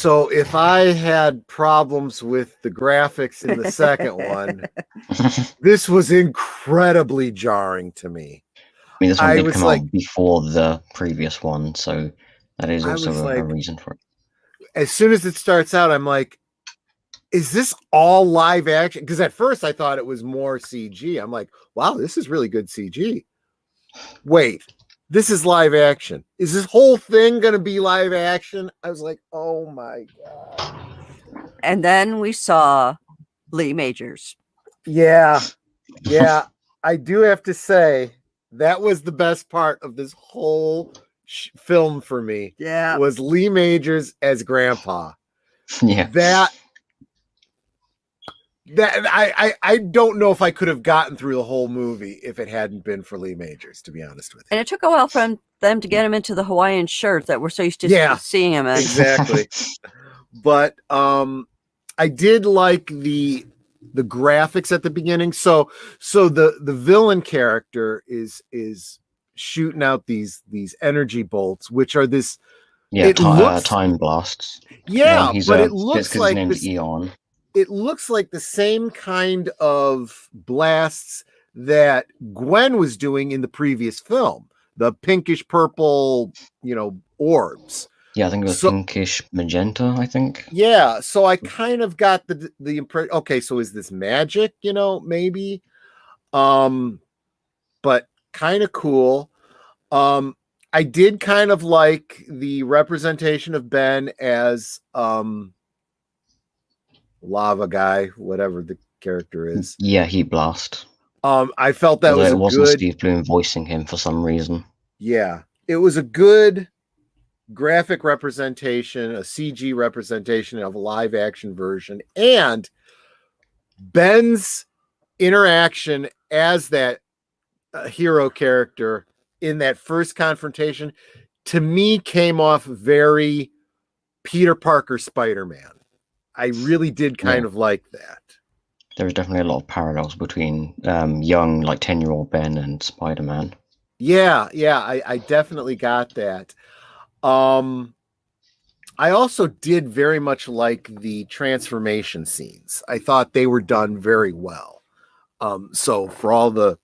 So if I had problems with the graphics in the second one, this was incredibly jarring to me. I mean, this one I did was come like, out before the previous one, so that is I also was a like, reason for it. as soon as it starts out, I'm like, is this all live action? Because at first I thought it was more CG. I'm like, wow, this is really good CG. Wait, this is live action. Is this whole thing going to be live action? I was like, oh my God. And then we saw Lee Majors. Yeah. Yeah. I do have to say, that was the best part of this whole film for me. Yeah. Was Lee Majors as Grandpa. Yeah. That I don't know if I could have gotten through the whole movie if it hadn't been for Lee Majors, to be honest with you. And it took a while for them to get him into the Hawaiian shirt that we're so used to seeing him in. Exactly. But I did like the graphics at the beginning. So the villain character is shooting out these energy bolts, which are this. Yeah, it looks time blasts. Yeah, he's, but it looks like his name's Eon. It looks like the same kind of blasts that Gwen was doing in the previous film, the pinkish purple, orbs. Yeah, I think it was pinkish magenta, I think. Yeah, so I kind of got the impression, okay, so is this magic, maybe? But kind of cool. I did kind of like the representation of Ben as lava guy, whatever the character is. Yeah, Heat Blast. I felt that was it wasn't Steve Bloom voicing him for some reason. Yeah, it was a good graphic representation, a CG representation of a live action version, and Ben's interaction as that hero character in that first confrontation, to me, came off very Peter Parker Spider-Man. I really did kind of like that. There's definitely a lot of parallels between young, like 10-year-old Ben and Spider-Man. Yeah, I definitely got that. I also did very much like the transformation scenes. I thought they were done very well. So for all the,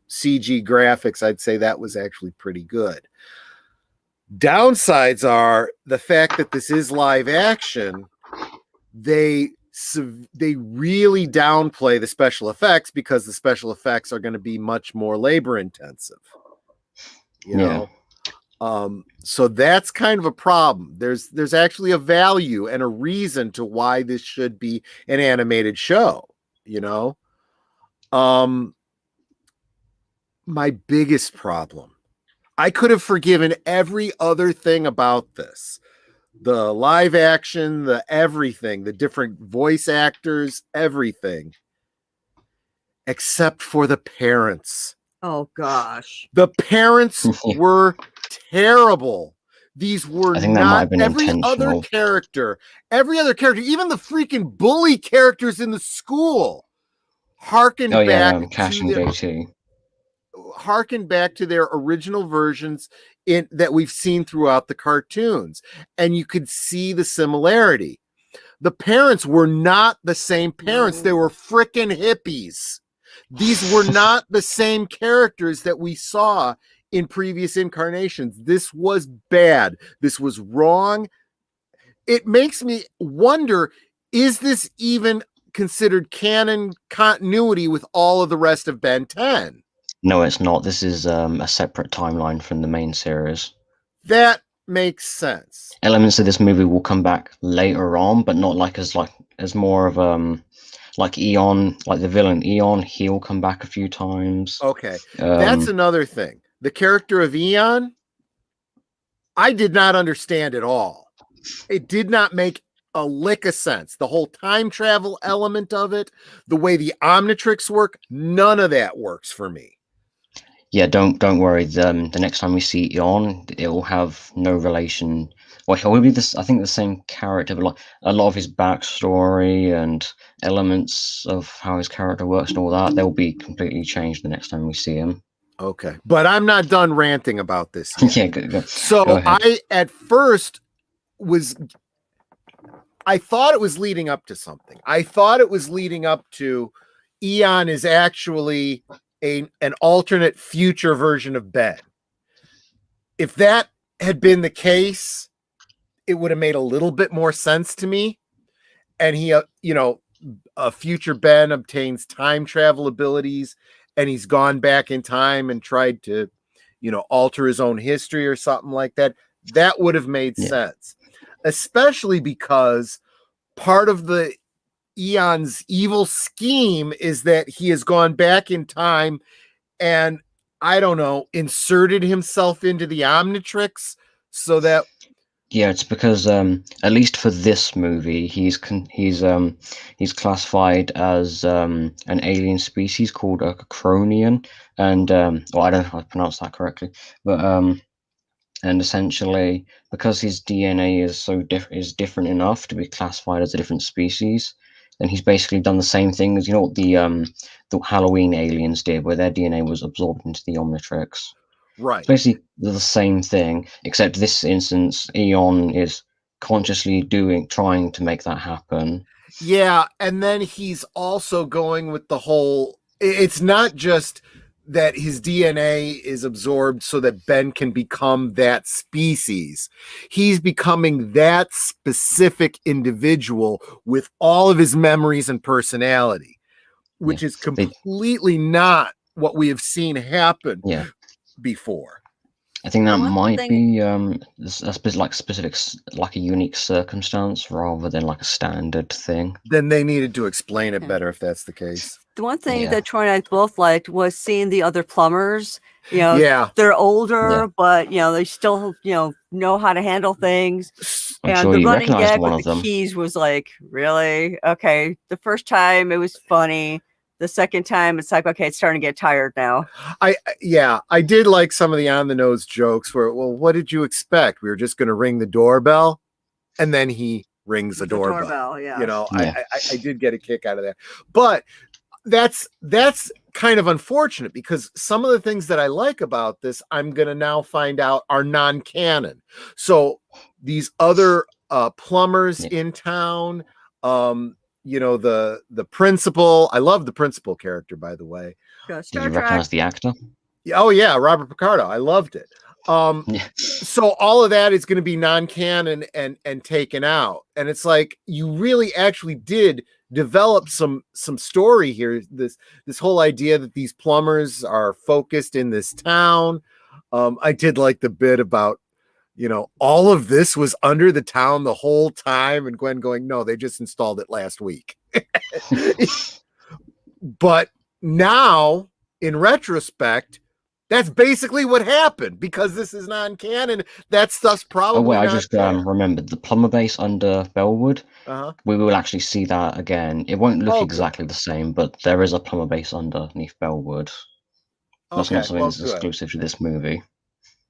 CG graphics, I'd say that was actually pretty good. Downsides are the fact that this is live action. They really downplay the special effects because the special effects are going to be much more labor intensive. You know? So that's kind of a problem. There's actually a value and a reason to why this should be an animated show, My biggest problem, I could have forgiven every other thing about this. The live action, the everything, the different voice actors, everything, except for the parents. Oh, gosh. The parents were terrible. These were not every other character, even the freaking bully characters in the school harkened back to their original versions that we've seen throughout the cartoons. And you could see the similarity. The parents were not the same parents. They were freaking hippies. These were not the same characters that we saw in previous incarnations. This was bad. This was wrong. It makes me wonder, is this even considered canon continuity with all of the rest of Ben 10? No, it's not. This is a separate timeline from the main series. That makes sense. Elements of this movie will come back later on, but not as more of like Eon, like the villain Eon, he'll come back a few times. Okay. That's another thing. The character of Eon, I did not understand at all. It did not make a lick of sense. The whole time travel element of it, the way the Omnitrix work, none of that works for me. Yeah, don't worry. The next time we see Eon, it will have no relation. Well, he will be this. I think the same character, but a lot of his backstory and elements of how his character works and all that, they'll be completely changed the next time we see him. Okay, but I'm not done ranting about this yet. Yeah, go so ahead. I at first was I thought it was leading up to something. I thought it was leading up to Eon is actually an alternate future version of Ben. If that had been the case, it would have made a little bit more sense to me. And he, a future Ben obtains time travel abilities, and he's gone back in time and tried to, alter his own history or something like that. That would have made sense, especially because part of the Eon's evil scheme is that he has gone back in time and, I don't know, inserted himself into the Omnitrix so that. Yeah, it's because at least for this movie, he's classified as an alien species called a Cronian, and I don't know if I pronounced that correctly, but and essentially because his DNA is different enough to be classified as a different species, then he's basically done the same thing as what the Halloween aliens did, where their DNA was absorbed into the Omnitrix. Right. It's basically the same thing, except this instance, Eon is consciously trying to make that happen. Yeah, and then he's also going with the whole. It's not just that his DNA is absorbed so that Ben can become that species. He's becoming that specific individual with all of his memories and personality, which is completely not what we have seen happen before. I think that might be specific, like a unique circumstance rather than like a standard thing. Then they needed to explain it better if that's the case. The one thing that Troy and I both liked was seeing the other plumbers. They're older, but they still know how to handle things. I'm sure you recognized one of them. The keys was like, really? Okay. The first time it was funny. The second time it's like, okay, it's starting to get tired now. I did like some of the on the nose jokes where, well, what did you expect? We were just going to ring the doorbell, and then he rings the doorbell. I did get a kick out of that, but that's kind of unfortunate because some of the things that I like about this, I'm going to now find out are non-canon. So these other plumbers in town, the principal. I love the principal character, by the way. Did you recognize the actor? Oh yeah, Robert Picardo. I loved it. So all of that is going to be non-canon and taken out, and it's like you really actually did develop some story here. This whole idea that these plumbers are focused in this town. I did like the bit about all of this was under the town the whole time, and Gwen going, no, they just installed it last week. But now, in retrospect, that's basically what happened because this is non-canon. That stuff's probably. Oh wait, I just remembered the plumber base under Bellwood. We will actually see that again. It won't look exactly the same, but there is a plumber base underneath Bellwood. That's not something that's exclusive to this movie.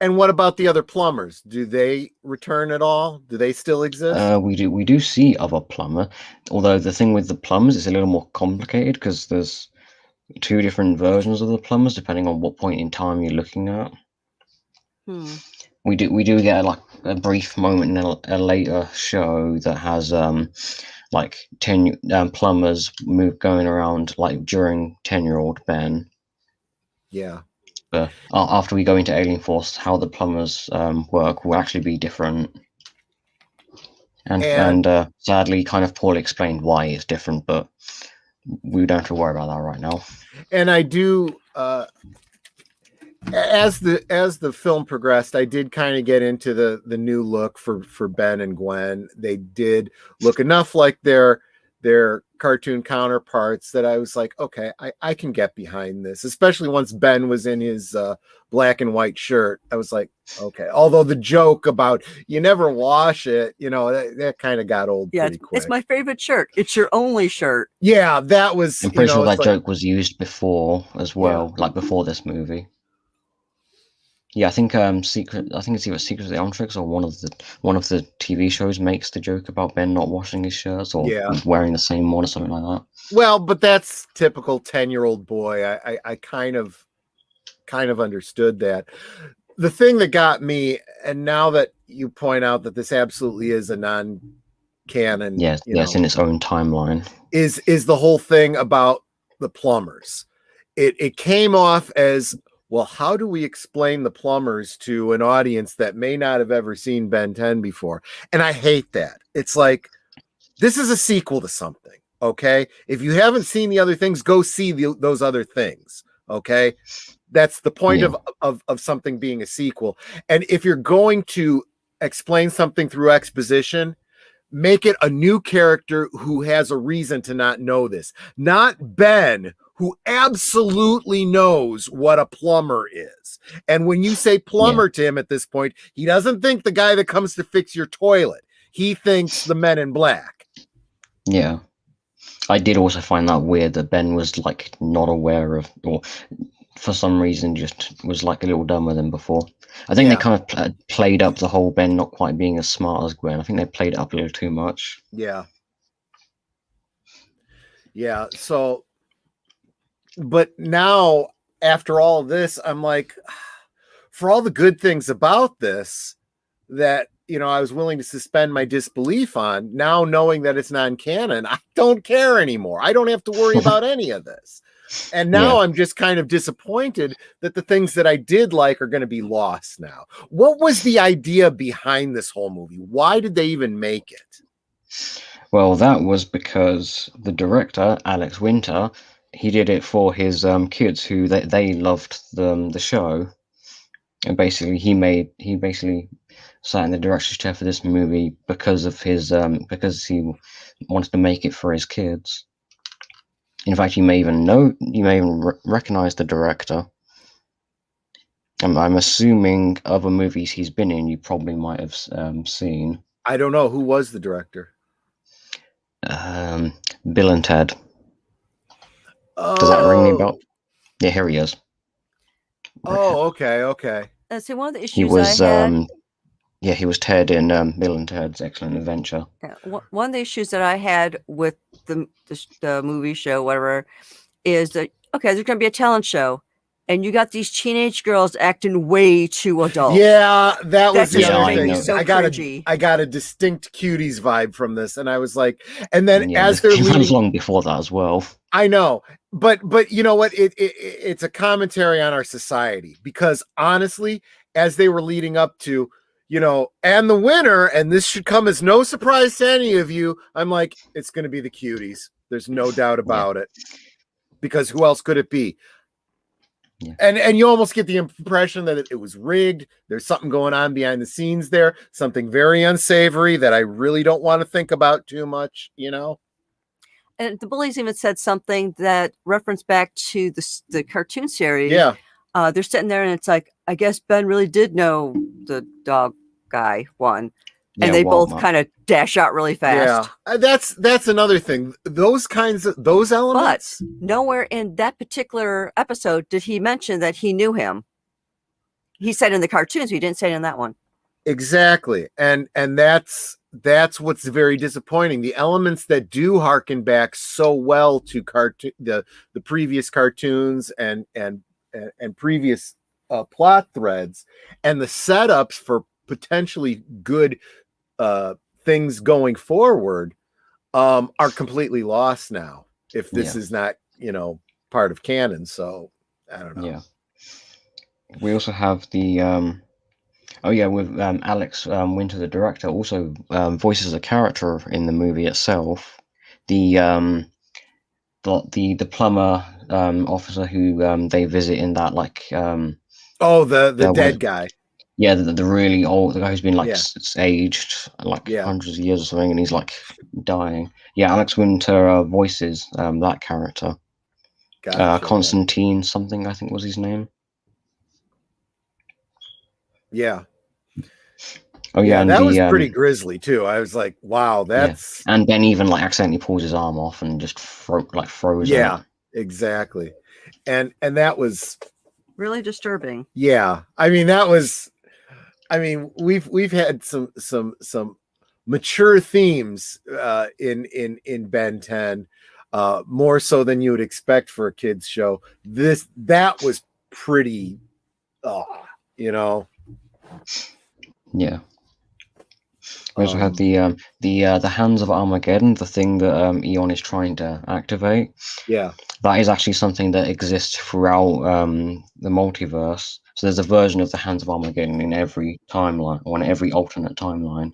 And what about the other plumbers? Do they return at all? Do they still exist? We do see other plumber, although the thing with the plumbers is a little more complicated because there's two different versions of the plumbers depending on what point in time you're looking at. We do get a brief moment in a later show that has 10 plumbers going around during 10-year-old Ben. Yeah. But after we go into Alien Force, how the plumbers work will actually be different, and sadly, kind of poorly explained why it's different. But we don't have to worry about that right now. And I do, as the film progressed, I did kind of get into the new look for Ben and Gwen. They did look enough like their cartoon counterparts that I was like, okay, I can get behind this, especially once Ben was in his black and white shirt. I was like, okay. Although the joke about you never wash it, that kind of got old pretty quick. It's my favorite shirt. It's your only shirt. Yeah, that was. I'm pretty sure that joke was used before as well, before this movie. Yeah, I think it's either Secret of the Omnitrix or one of the TV shows makes the joke about Ben not washing his shirts or wearing the same one or something like that. Well, but that's typical 10-year-old boy. I kind of understood that. The thing that got me, and now that you point out that this absolutely is a non canon. Yes, yes, in its own timeline. Is the whole thing about the plumbers. It came off as, well, how do we explain the plumbers to an audience that may not have ever seen Ben 10 before? And I hate that. It's like, this is a sequel to something, okay? If you haven't seen the other things, go see those other things, okay? That's the point of something being a sequel. And if you're going to explain something through exposition, make it a new character who has a reason to not know this. Not Ben, who absolutely knows what a plumber is. And when you say plumber to him at this point, he doesn't think the guy that comes to fix your toilet. He thinks the Men in Black. Yeah. I did also find that weird that Ben was like not aware of, or for some reason just was like a little dumber than before. I think they kind of played up the whole Ben not quite being as smart as Gwen. I think they played it up a little too much. Yeah. Yeah. So, but now after all of this, I'm like, for all the good things about this that, you know, I was willing to suspend my disbelief on, now knowing that it's non-canon, I don't care anymore. I don't have to worry about any of this. And now I'm just kind of disappointed that the things that I did like are going to be lost now. What was the idea behind this whole movie? Why did they even make it? Well, that was because the director, Alex Winter, he did it for his kids who they loved the show. And basically he basically sat in the director's chair for this movie because of his because he wanted to make it for his kids. In fact, you may even recognize the director. I'm assuming other movies he's been in, you probably might have seen. I don't know. Who was the director? Bill and Ted. Does that ring any bell? Yeah, here he is. Oh, okay. So one of the issues he was, I had... yeah, he was Ted in Bill and Ted's Excellent Adventure. One of the issues that I had with the movie show, whatever, is that, okay, there's going to be a talent show, and you got these teenage girls acting way too adult. Yeah, that was the other thing. So I got a distinct Cuties vibe from this, and I was like, and then as they're leading, long before that as well. I know, but you know what? It's a commentary on our society, because honestly, as they were leading up to, you know, and the winner, and this should come as no surprise to any of you, I'm like, it's going to be the Cuties. There's no doubt about it, because who else could it be? Yeah. And you almost get the impression that it was rigged. There's something going on behind the scenes there, something very unsavory that I really don't want to think about too much, you know? And the bullies even said something that referenced back to the cartoon series. Yeah. They're sitting there and it's like, I guess Ben really did know the dog guy won. And they both kind of dash out really fast. Yeah, that's another thing. Those elements. But nowhere in that particular episode did he mention that he knew him. He said in the cartoons, he didn't say it in that one. Exactly, and that's what's very disappointing. The elements that do harken back so well to the previous cartoons and previous plot threads, and the setups for potentially good things going forward are completely lost now if this is not, you know, part of canon. So I don't know. Yeah, we also have the with Alex Winter, the director, also voices a character in the movie itself, the plumber officer who they visit in that the dead guy. Yeah, the really old, the guy who's been aged hundreds of years or something, and he's like dying. Yeah, Alex Winter voices that character. Gotcha, Constantine something, I think was his name. Yeah. Oh yeah, and that was pretty grisly too. I was like, wow, that's. Yeah. And Ben even accidentally pulls his arm off and just froze. Yeah, exactly. And that was really disturbing. Yeah, I mean, we've had some mature themes in Ben 10, more so than you would expect for a kids show. That was pretty, you know. Yeah. We also have the Hands of Armageddon, the thing that Eon is trying to activate. Yeah. That is actually something that exists throughout the multiverse. So there's a version of the Hands of Armageddon in every timeline, or in every alternate timeline.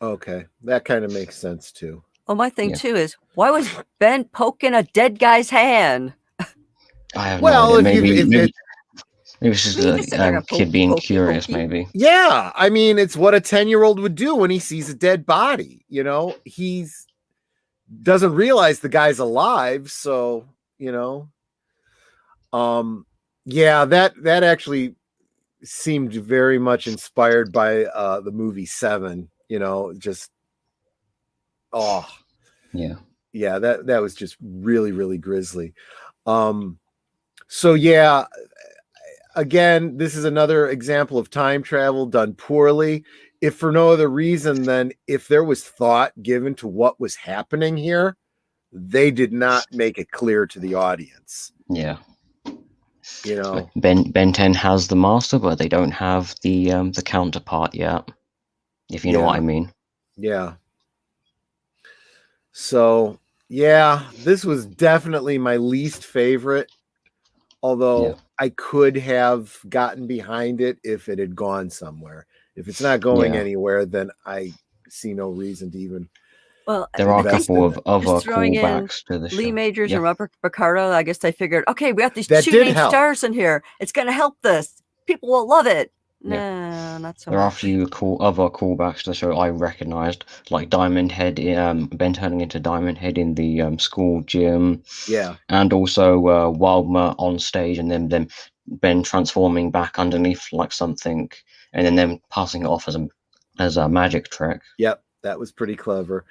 Okay, that kind of makes sense too. Well, my thing Yeah. too is, why was Ben poking a dead guy's hand? I have no Well, idea. Maybe it's I just mean, you just sit there a and kid pokey, being pokey, curious, pokey. maybe. yeah, I mean, it's what a 10-year-old would do when he sees a dead body. You know, he's doesn't realize the guy's alive, so you know. Yeah, that actually seemed very much inspired by the movie Seven. You know, just oh Yeah. yeah, that was just really, really grisly. So yeah, again, this is another example of time travel done poorly. If for no other reason than if there was thought given to what was happening here, they did not make it clear to the audience. Yeah. You know, Ben 10 has the master, but they don't have the counterpart yet. If you know what I mean. Yeah. So yeah, this was definitely my least favorite. Although I could have gotten behind it if it had gone somewhere. If it's not going anywhere, then I see no reason to even. Well, There are a I think couple of other just throwing in callbacks to the Lee show. Majors Yeah. and Robert Picardo, I guess they figured, okay, we have these That two did named help. stars in here. It's going to help this. People will love it. Yeah. No, not so There are a much. few other callbacks to the show I recognized, like Diamond Head, Ben turning into Diamond Head in the school gym. Yeah. And also Wildmer on stage, and then Ben transforming back underneath like something, and then them passing it off as a magic trick. Yep, that was pretty clever.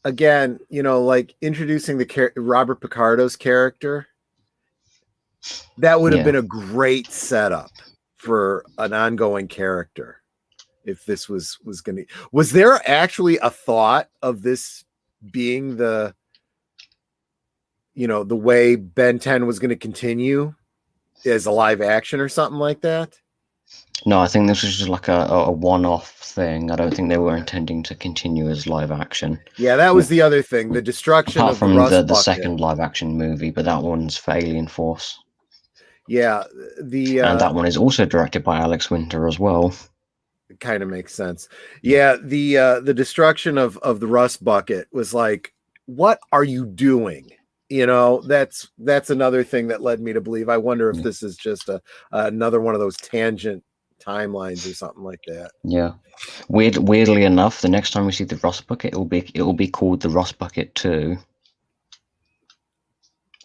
Again, you know, like introducing the Robert Picardo's character, that would have been a great setup for an ongoing character. If this was going to, was there actually a thought of this being the, you know, the way Ben 10 was going to continue as a live action or something like that? No, I think this was just like a one-off thing. I don't think they were intending to continue as live action. Yeah, that was the other thing, the destruction apart of the from Rust the Bucket. second live action movie, but that one's for Alien Force. Yeah, and that one is also directed by Alex Winter as well. It kind of makes sense. Yeah, the destruction of the Rust Bucket was like, what are you doing? You know, that's another thing that led me to believe. I wonder if this is just another one of those tangent timelines or something like that. Yeah. Weirdly enough, the next time we see the Rust Bucket, it will be called the Rust Bucket 2.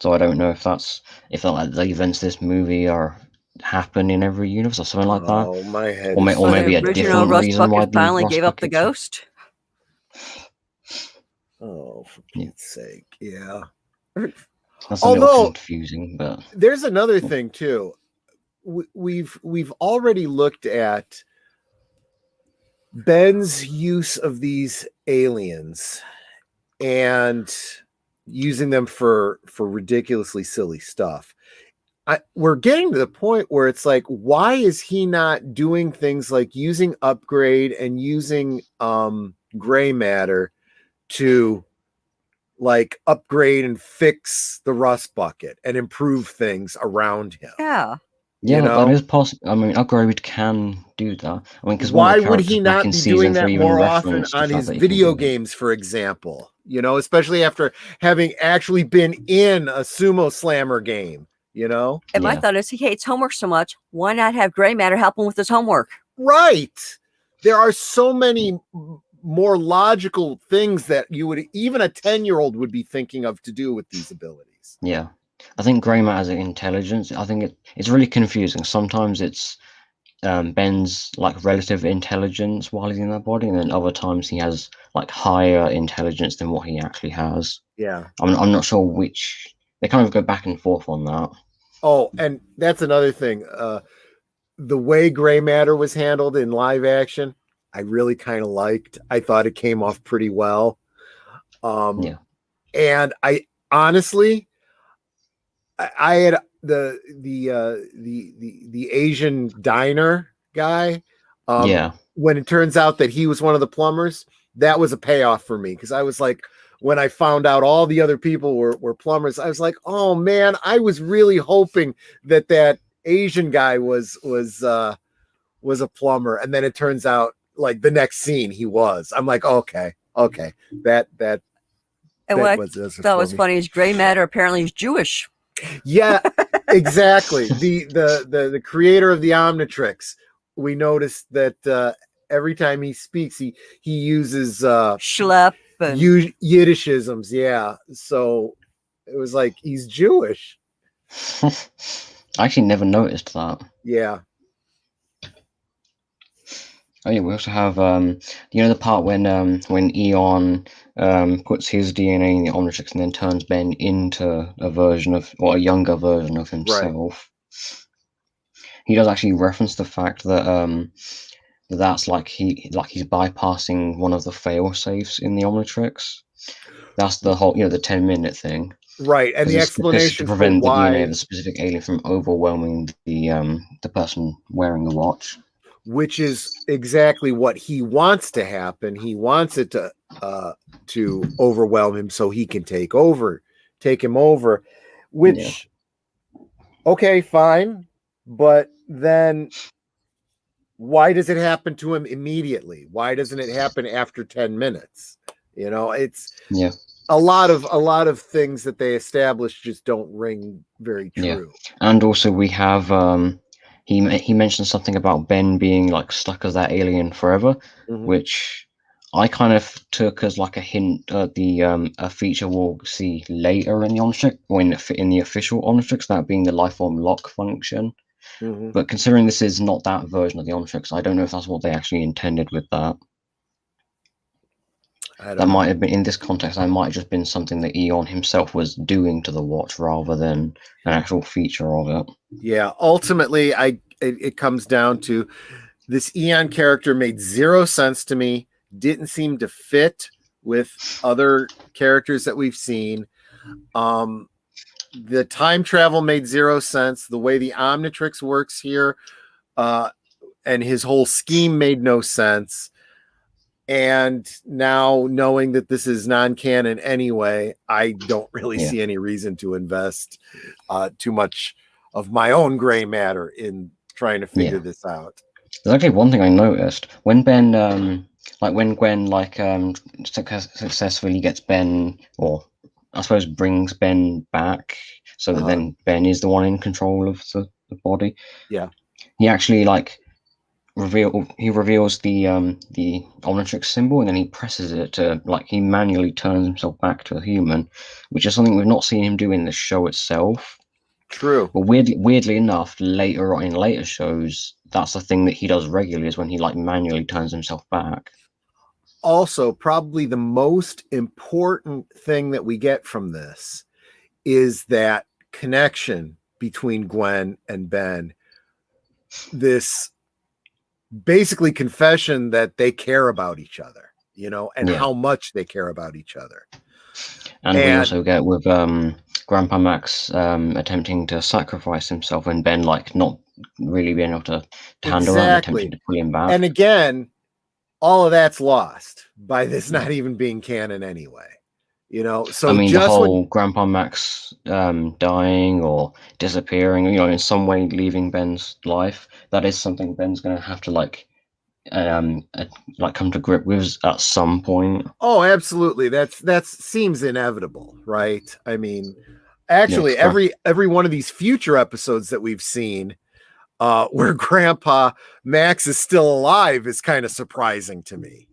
So I don't know if like the events of this movie are happen in every universe or something like that. Oh, my head. Or maybe a original different Rust reason why Bucket the finally Rust gave up the Bucket's- ghost. Oh, for Pete's sake. Yeah. That's a little confusing, but there's another thing too. We've already looked at Ben's use of these aliens and using them for ridiculously silly stuff. We're getting to the point where it's like, why is he not doing things like using upgrade and using gray matter to like upgrade and fix the Rust Bucket and improve things around him? Yeah. Yeah, you know? that is possible. I mean, Upgrade can do that. I mean, because why would he not be doing that more often on his video games, games, for example? You know, especially after having actually been in a sumo slammer game. You know, and my thought is he hates homework so much. Why not have gray matter help him with his homework? Right. There are so many more logical things that you would even a 10-year-old would be thinking of to do with these abilities. Yeah. I think Grey Matter's intelligence, I think it's really confusing. Sometimes it's Ben's like relative intelligence while he's in that body, and then other times he has like higher intelligence than what he actually has. Yeah. I'm not sure which. They kind of go back and forth on that. Oh, and that's another thing. The way gray matter was handled in live action, I really kind of liked. I thought it came off pretty well. Yeah. And I honestly, I had the Asian diner guy. Yeah. When it turns out that he was one of the plumbers, that was a payoff for me, because I was like, when I found out all the other people were plumbers, I was like, oh man, I was really hoping that Asian guy was a plumber, and then it turns out like the next scene he was. I'm like, okay, that And what I was thought was funny is Gray Matter apparently is Jewish. Yeah, exactly. The creator of the Omnitrix, we noticed that every time he speaks, he uses Schlep and Yiddishisms. Yeah, so it was like he's Jewish. I actually never noticed that. Yeah. Oh yeah, we also have the part when Eon puts his DNA in the Omnitrix and then turns Ben into a version of, or a younger version of himself. He does actually reference the fact that that's like he's bypassing one of the fail safes in the Omnitrix. That's the whole, the 10-minute thing. Right, and the explanation to prevent for the DNA why, of the specific alien from overwhelming the person wearing the watch. which is exactly what he wants to happen. He wants it to overwhelm him so he can take him over, which okay, fine, but then why does it happen to him immediately? Why doesn't it happen after 10 minutes? It's a lot of things that they establish just don't ring very true. And also we have he mentioned something about Ben being like stuck as that alien forever, which I kind of took as like a hint at the a feature we'll see later in the Omnitrix, or in the official Omnitrix, that being the lifeform lock function. But considering this is not that version of the Omnitrix, I don't know if that's what they actually intended with that. That might have been, in this context, that might have just been something that Eon himself was doing to the watch rather than an actual feature of it. Yeah, ultimately, it comes down to this Eon character made zero sense to me, didn't seem to fit with other characters that we've seen. The time travel made zero sense. The way the Omnitrix works here, and his whole scheme made no sense. And now, knowing that this is non-canon anyway, I don't really see any reason to invest too much of my own gray matter in trying to figure this out. There's actually one thing I noticed when Ben, when Gwen successfully gets Ben, or I suppose brings Ben back, so that then Ben is the one in control of the body. Yeah, he actually reveals the Omnitrix symbol, and then he presses it to, he manually turns himself back to a human, which is something we've not seen him do in the show itself. True. But weirdly enough, later shows, that's the thing that he does regularly, is when he manually turns himself back. Also, probably the most important thing that we get from this is that connection between Gwen and Ben. This basically confession that they care about each other, and how much they care about each other. And we also get with Grandpa Max attempting to sacrifice himself, and Ben not really being able to handle it and attempting to pull him back. And again, all of that's lost by this not even being canon anyway. So the whole Grandpa Max dying or disappearing, in some way leaving Ben's life, that is something Ben's going to have to come to grip with at some point. Oh, absolutely. That seems inevitable, right? I mean, actually, every one of these future episodes that we've seen where Grandpa Max is still alive is kind of surprising to me,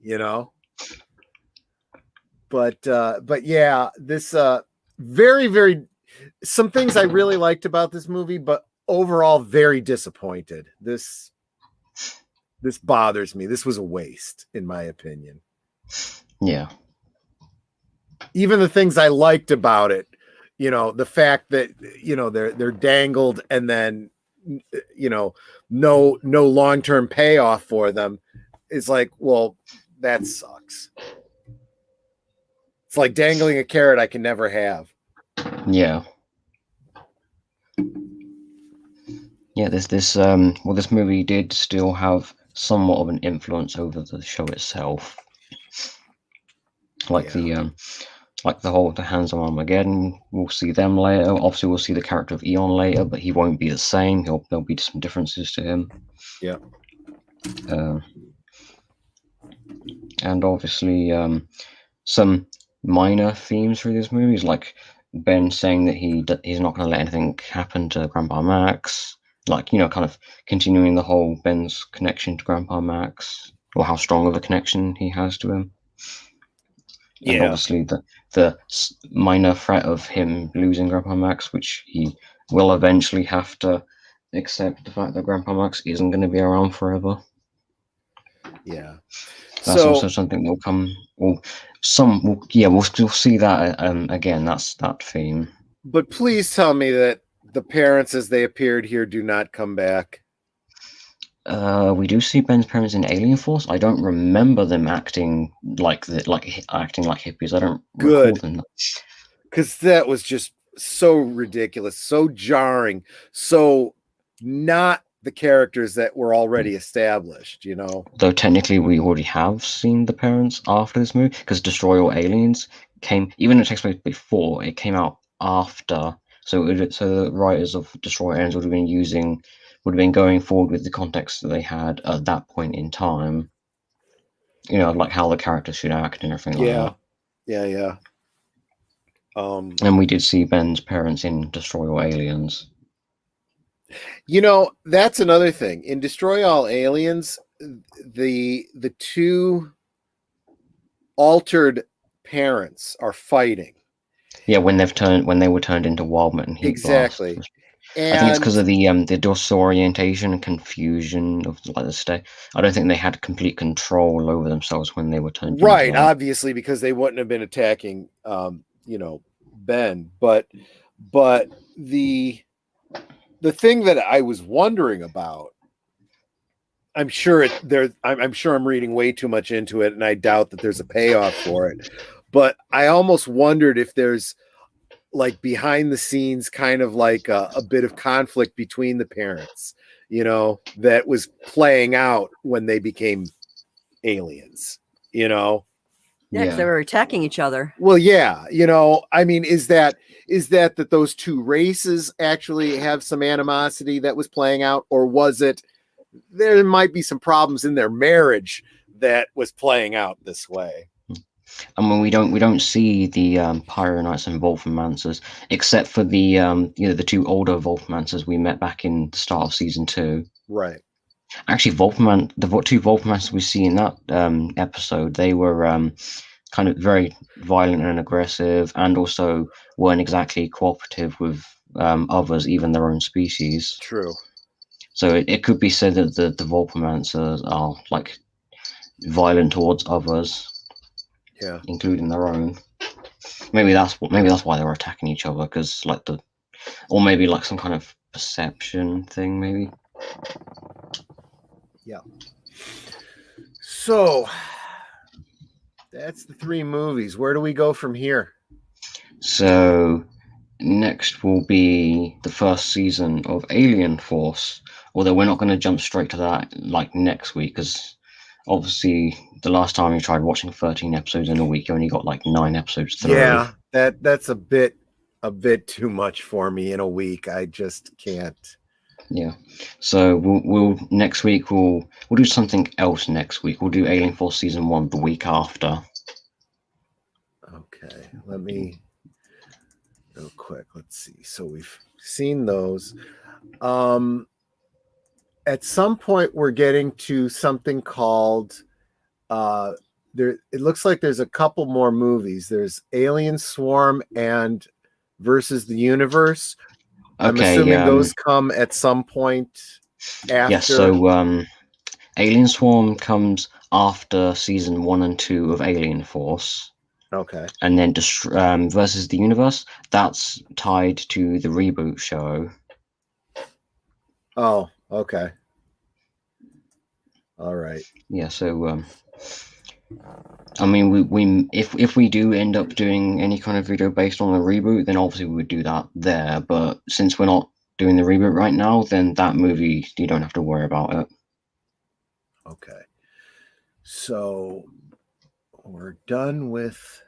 But yeah, this very, very, some things I really liked about this movie, but overall very disappointed. This bothers me. This was a waste, in my opinion. Yeah. Even the things I liked about it, the fact that they're dangled and then no long-term payoff for them is like, well, that sucks. It's like dangling a carrot I can never have. Yeah. Yeah, this movie did still have somewhat of an influence over the show itself. Like the Hands of Armageddon, we'll see them later. Obviously, we'll see the character of Eon later, but he won't be the same. There'll be some differences to him. Yeah. And obviously, some minor themes through these movies, like Ben saying that he's not going to let anything happen to Grandpa Max. Like, kind of continuing the whole Ben's connection to Grandpa Max, or how strong of a connection he has to him. And obviously the minor threat of him losing Grandpa Max, which he will eventually have to accept the fact that Grandpa Max isn't going to be around forever. Yeah. That's also something that will come. We'll see that again. That's that theme. But please tell me that the parents, as they appeared here, do not come back. We do see Ben's parents in Alien Force. I don't remember them acting like hippies. I don't recall them. Because that was just so ridiculous, so jarring, so not the characters that were already established, Though technically we already have seen the parents after this movie, because Destroy All Aliens came, even though it takes place before, it came out after. So the writers of Destroy All Aliens would have been going forward with the context that they had at that point in time. Like how the characters should act and everything like that. Yeah. And we did see Ben's parents in Destroy All Aliens. That's another thing. In Destroy All Aliens, the two altered parents are fighting. Yeah, when they were turned into Wildman and Heat exactly. Blast. And I think it's because of the disorientation and confusion of the state. I don't think they had complete control over themselves when they were turned. Right, obviously, because they wouldn't have been attacking, Ben. But the thing that I was wondering about, I'm sure I'm reading way too much into it, and I doubt that there's a payoff for it. But I almost wondered if there's like behind the scenes kind of like a bit of conflict between the parents, that was playing out when they became aliens, Yeah, because they were attacking each other. Well, yeah, I mean, is that those two races actually have some animosity that was playing out, or was it there might be some problems in their marriage that was playing out this way? I mean, we don't see the Pyronites and Wolfenmancers, except for the the two older Wolfenmancers we met back in the start of season 2. Right. Actually, the two Wolfenmancers we see in that episode, they were kind of very violent and aggressive, and also weren't exactly cooperative with others, even their own species. True. So it could be said that the Wolfenmancers are like violent towards others. Yeah, including their own. Maybe that's why they were attacking each other, because or maybe like some kind of perception thing, maybe. Yeah. So that's the 3 movies. Where do we go from here? So next will be the first season of Alien Force, although we're not going to jump straight to that like next week, because obviously the last time you tried watching 13 episodes in a week, you only got like 9 episodes through. Yeah, that's a bit too much for me in a week. I just can't. Yeah, so we'll next week we'll do something else. Next week we'll do Alien Force season 1 the week after. Okay, let me real quick. Let's see. So we've seen those. At some point we're getting to something called there. It looks like there's a couple more movies. There's Alien Swarm and Versus the Universe. I'm assuming those come at some point after. Yes, so Alien Swarm comes after season 1 and 2 of Alien Force. Okay. And then Versus the Universe, that's tied to the reboot show. Oh, okay. All right. Yeah, so I mean, we if we do end up doing any kind of video based on the reboot, then obviously we would do that there. But since we're not doing the reboot right now, then that movie, you don't have to worry about it. Okay. So we're done with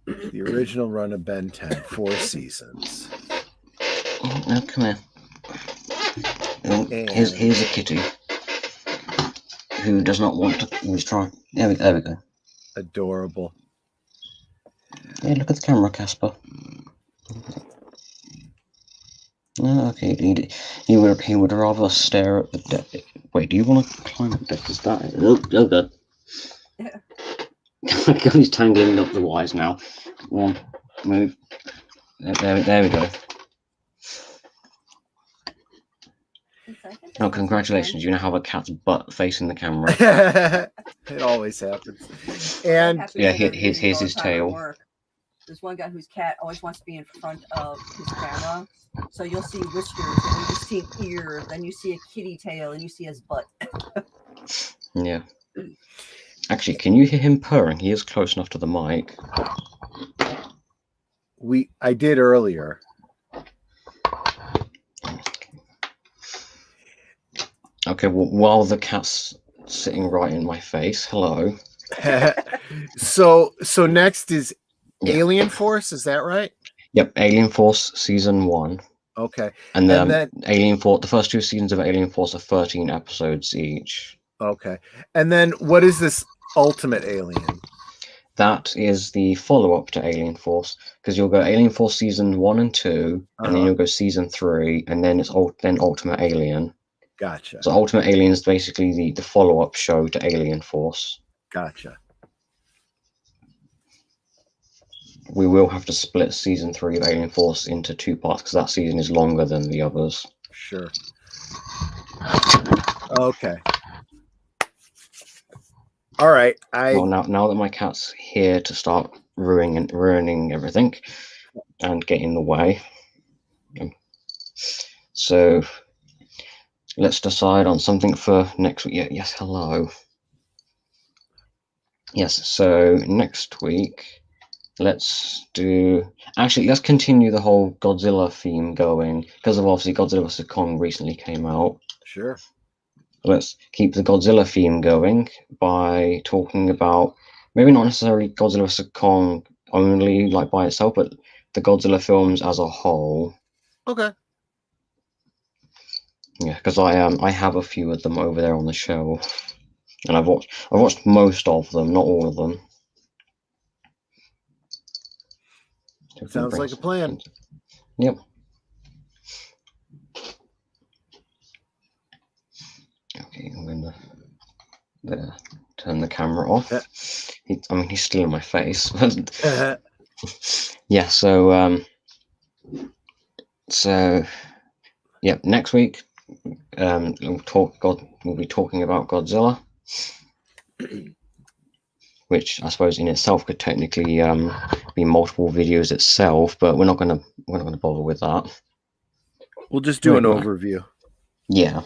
the original run of Ben 10, 4 seasons. Now come here. Here's a kitty who does not want to. Who's trying. There we go. Adorable. Yeah, look at the camera, Casper. Oh, okay, he would rather stare at the deck. Wait, do you want to climb the deck? Is that it? Oh god. He's tangling up the wires now. Come on, move. There we go. Oh, congratulations! You now have a cat's butt facing the camera. It always happens. And yeah, here's his tail. There's one guy whose cat always wants to be in front of his camera. So you'll see whiskers, and you just see an ear, then you see a kitty tail, and you see his butt. Yeah. Actually, can you hear him purring? He is close enough to the mic. I did earlier. Okay, well, while the cat's sitting right in my face, hello. So next is Alien Force, is that right? Yep, Alien Force Season 1. Okay. And then Alien Force, the first 2 seasons of Alien Force are 13 episodes each. Okay. And then what is this Ultimate Alien? That is the follow-up to Alien Force, because you'll go Alien Force Season 1 and 2, and then you'll go Season 3, and then it's Ultimate Alien. Gotcha. So Ultimate Alien is basically the follow-up show to Alien Force. Gotcha. We will have to split Season 3 of Alien Force into 2 parts, because that season is longer than the others. Sure. Okay. All right. Well, now that my cat's here to start ruining everything and get in the way, so let's decide on something for next week. Yeah, yes, hello. Yes, so next week, let's continue the whole Godzilla theme going, because of obviously Godzilla vs. Kong recently came out. Sure. Let's keep the Godzilla theme going by talking about maybe not necessarily Godzilla vs. Kong only, like by itself, but the Godzilla films as a whole. Okay. Yeah, because I have a few of them over there on the shelf, and I've watched most of them, not all of them. Sounds like a plan. Yep. Okay, I'm going to turn the camera off. He's still in my face. Yeah, so yeah, next week we'll be talking about Godzilla, which I suppose in itself could technically be multiple videos itself, but we're not gonna bother with that. We'll just do an overview. Yeah.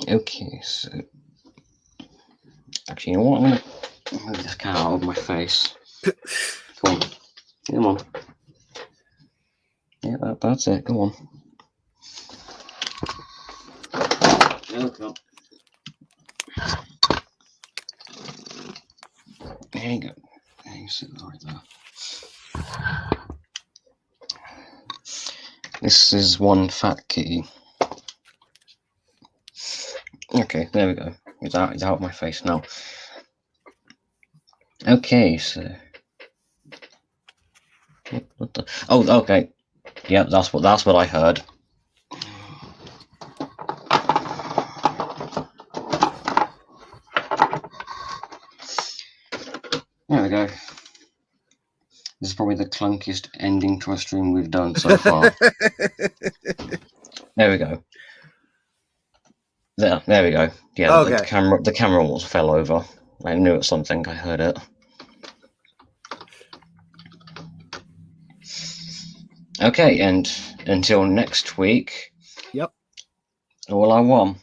Okay, so actually, you know what? I'm gonna move this cat out of my face. Come on. Yeah, that's it. Come on. Okay. There you go. There you sit right there. This is one fat kitty. Okay, there we go. It's out of my face now. Okay, so what the? Oh, okay. Yeah, that's what I heard. There we go. This is probably the clunkiest ending to a stream we've done so far. There we go. There we go. Yeah, okay. The camera almost fell over. I knew it was something. I heard it. Okay, and until next week. Yep. All I want.